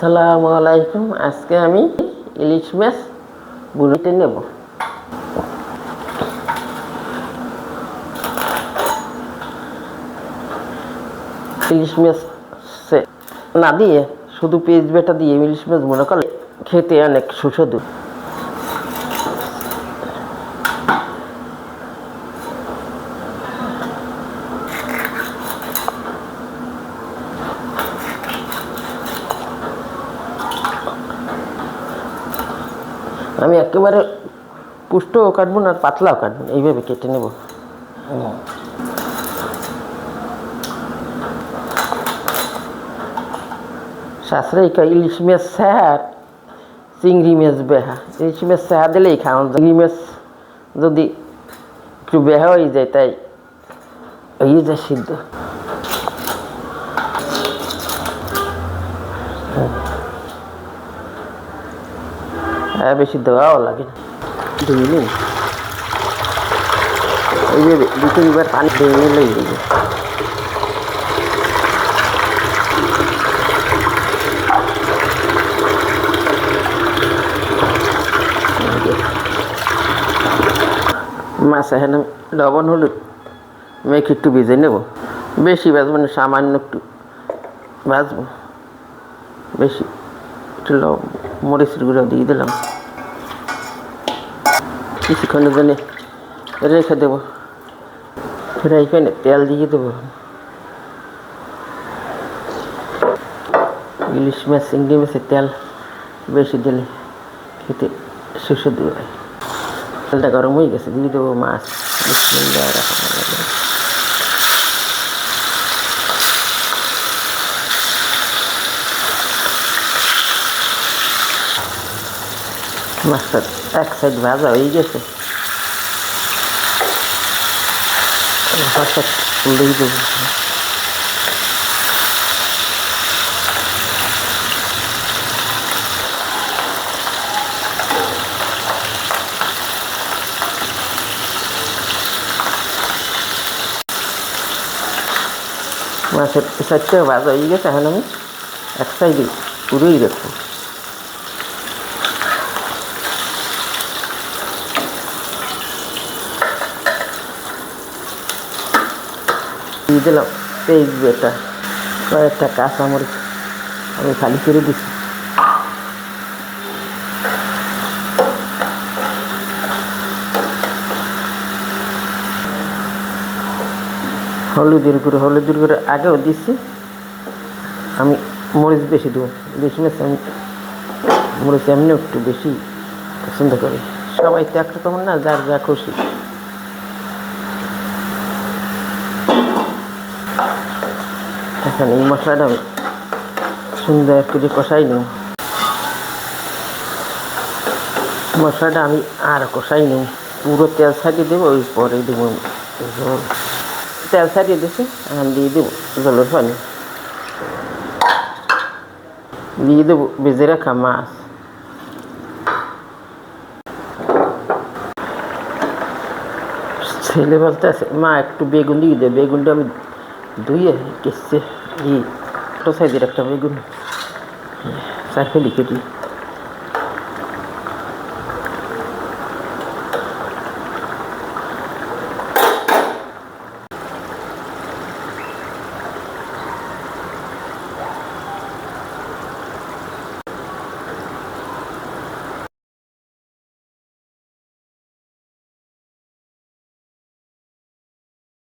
আসসালামু আলাইকুম। আজকে আমি ইলিশ মাছ বুনতে নেব। ইলিশ মাছ না দিয়ে শুধু পেঁয়াজ বাটা দিয়ে ইলিশ মাছ মনে করলে খেতে অনেক সুস্বাদু। আমি একেবারে পুষ্টও কাটবো না, পাতলাও কাটবো না, এইভাবে কেটে নেব। শাস্ত্রে ইলিশ মাছ স্যার, চিংড়ি মাছ বেহা। ইলিশ মাছ স্যাহা দিলেই খাওয়া যায়। চিংড়ি মাছ যদি একটু বেহা হয়ে যায় তাই হয়ে যায় সিদ্ধ। হ্যাঁ, বেশি দেওয়াও লাগে না। ধুয়ে নিন, এইভাবে দু তিনবার পানি ধুয়ে নিলেই হয়ে যায়। মাছ এখানে লবণ হলুদ মেখে একটু ভেজে নেব। বেশি ভাজবো না, সামান্য একটু ভাজবো। বেশি একটু মরিচের গুঁড়ো দিয়ে দিলাম। কিছুক্ষণের জন্য রেখে দেবো। ফ্রাই প্যানে তেল দিয়ে দেবো। ইলিশ মাছ চিংড়ি মাছের তেল বেশি দিলে খেতে সুস্বাদু হয়। তেলটা গরম হয়ে গেছে, দিয়ে দেবো মাছ। মাছটা এক সাইড ভাজা হয়ে গেছে, মাছটা তুলেই দেবো। মাছের সাইডটা ভাজা হয়ে গেছে, এখন আমি এক সাইডে পুরোই রাখবো। দিয়ে দিলাম পেঁয়াজ বাটা, কয়েকটা কাঁচামরিচ আমি খালি করে দিচ্ছি। হলুদের গুঁড়ো আগেও দিচ্ছি। আমি মরিচ বেশি দেবো, বেশি মাছ আমি মরিচ এমনি একটু বেশি পছন্দ করি। সবাই তো একরকম না, যার যা খুশি। এখন এই মশলাটা আমি সুন্দর করে কষাই নিই। মশলাটা আমি আর কষাই নিই, পুরো তেল ছাড়িয়ে দেবো। ওই পরে দেবো জল। তেল ছাড়িয়ে দিয়েছি, এখন দিয়ে দেবো জলের পানি। দিয়ে দেবো ভেজে রাখা মাছ। ছেলে বলতে আছে, মা একটু বেগুন দিয়ে দেয়। বেগুনটা আমি ধুয়ে কেসে ছোটো সাইজের একটা বেগুন চার ফেলি কেটে